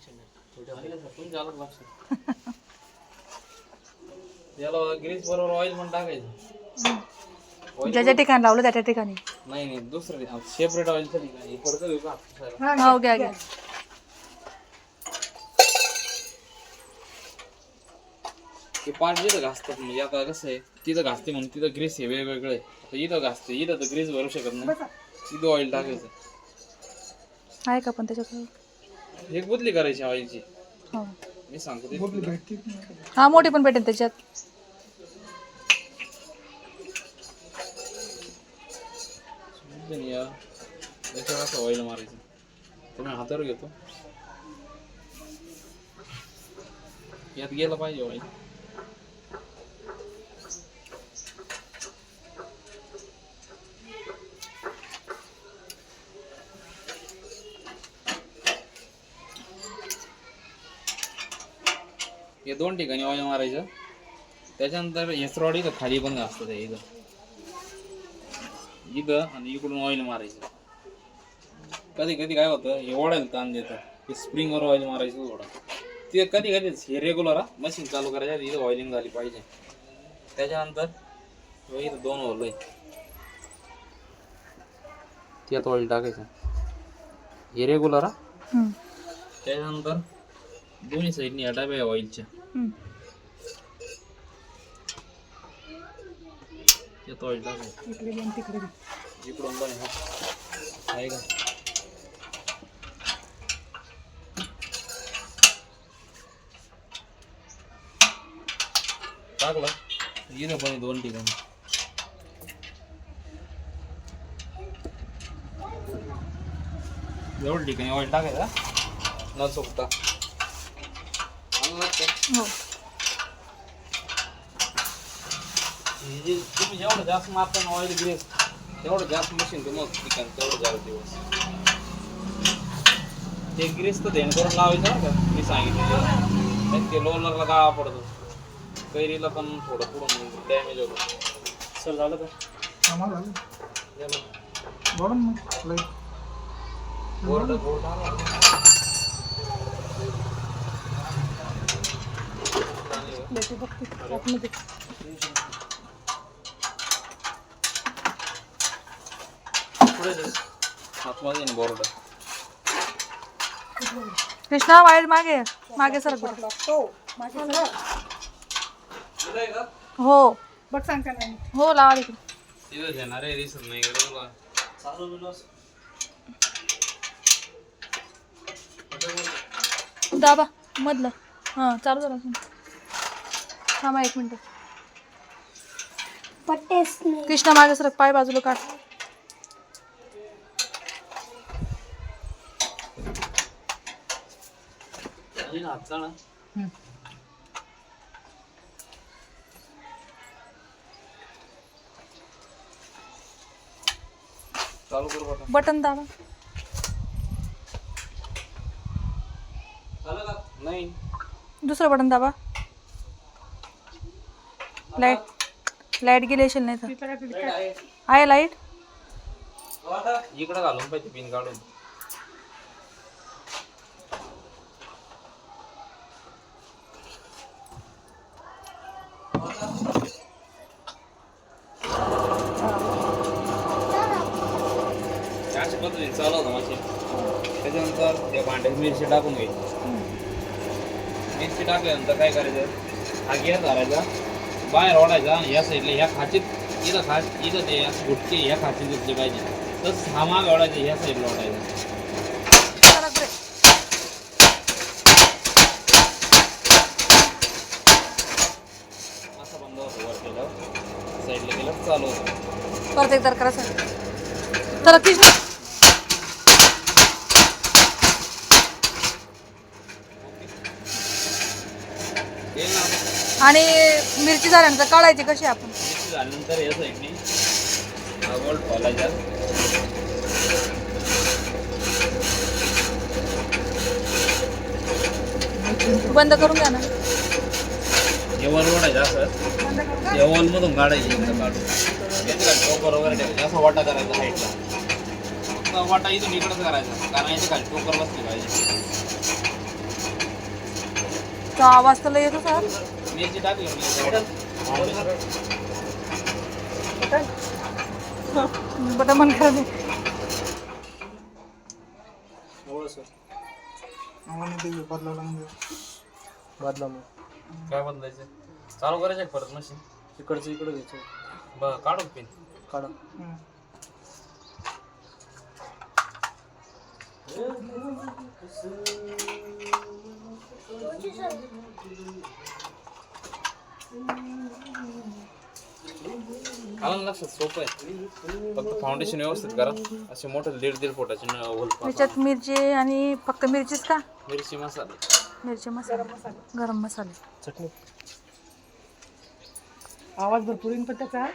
तुमच्या अलग लक्षात. याला ग्रीस बरोबर ऑइल पण टाकायचं. ज्या ज्या ठिकाणी लावलं त्या त्या ठिकाणी. नाही नाही दुसरं सेपरेट ऑइलचं ठिकाणी पडतं देऊ का? हो घ्या घ्या. ते पाच जिथं घासतात म्हणजे आता कसं आहे तिथं घासते म्हणून तिथं ग्रीस आहे वेगवेगळं आहे. आता इथं घासते इथं तर ग्रीस भरू शकत नाही. तिथं ऑइल टाकायचं. आहे का पण त्याच्यात एक बुदली करायची ऑइलची. हो मी सांगतो हा मोठी पण भेटेल त्याच्यात. त्याच्यावर असं ऑइल मारायचं. तुम्ही हातावर घेतो यात गेलं पाहिजे ऑइल. हे दोन ठिकाणी ऑइल मारायचं. त्याच्यानंतर हेच रॉड इथं खाली पण घासतं ते इथं इथं आणि इकडून ऑइल मारायचं. कधी कधी काय होतं हे ओढायला ताण देतं. हे स्प्रिंगवर ऑइल मारायचं थोडं. ते कधी कधी हे रेग्युलर मशीन चालू करायच्या इथं ऑइलिंग झाली पाहिजे. त्याच्यानंतर इथं दोन होल आहे त्यात ऑइल टाकायचं. हे रेग्युलर त्याच्यानंतर दोन्ही साईडनी या डब्या ऑइलच्या त्यात ऑइल टाकायचं. इकडून पण आहे का टाकला इथं पण दोन ठिकाणी. एवढं ठिकाणी ऑइल टाकायचा न चुकता. तुम्ही जेवढं जास्त मारता ऑइल ग्रीस तेवढं जास्त मशीन तुम्हाला ठिकाण तेवढं जास्त दिवस. ते ग्रीस तर देण करून लावायचं का मी सांगितलं. ते लोलरला गाळा पडतो. कैरीला पण थोडं पुढून डॅमेज होतं. सर झालं का? बोर्ड आतमध्ये बोर्ड. कृष्णा वायर मागे मागे सर. हो बघ सांगता नाही. हो लावा तिकडे. तिथं येणार आहे दिसत नाही तुला. दाबा मधलं हां चालू झालं. थांबा 1 मिनिट. कृष्णा मागे सर पाय बाजूला काढ. चालू करू बटन दाबा. नाही दुसरं बटन दाबा. लाईट गेली असेल नाही तर आहे लाईट. इकडं घालून पाहिजे पिन काढून. अशा पद्धतीने चालू होतं मशीन. त्याच्यानंतर त्या भांड्यात मिरची टाकून घ्यायची. मिरची टाकल्यानंतर काय करायचं हा गिअर धरायचा बाहेर ओढायचा. या साईडला ह्या खाचीत इथं ते गुटके ह्या खाचीत घेतली पाहिजे. तसं हा माग ओढायचा ह्या साईडला ओढायचा. असं बंद होतं वर केलं साईडला गेलं चालू होतं. परत एकदा करा सर. चला कृष्णा. आणि मिरची झाल्यानंतर काढायची कशी आपण. मिरची झाल्यानंतर या साईडने बोल्ट खोलायचा. बंद करून घ्या ना. हे वर ओढायचं असं या वॉलमधून काढायची इकडं काढून याच्या टोकर वगैरे ठेवायचं. असा वाटा करायचा साईडला. वाटा इथून इकडंच करायचा कारण याच्या खाली टोकर बसली पाहिजे. तो आवाज तर लय येतो सर. मिरची टाकली बटन बंद करा दे. काय बदलायचं चालू करायचं परत मशीन इकडचं इकडं घ्यायचं. बरं काढू पिन काढा. आलं ना लक्षात सोपं आहे फक्त फाउंडेशन व्यवस्थित करा असे मोठे 1.5 फुटाचे होल त्याच्यात मिरची आणि फक्त मिरचीच का? मिरची मसाला मिरची मसाला, गरम मसाले. चटणी. आवाज भरपूर येईन पण त्याचा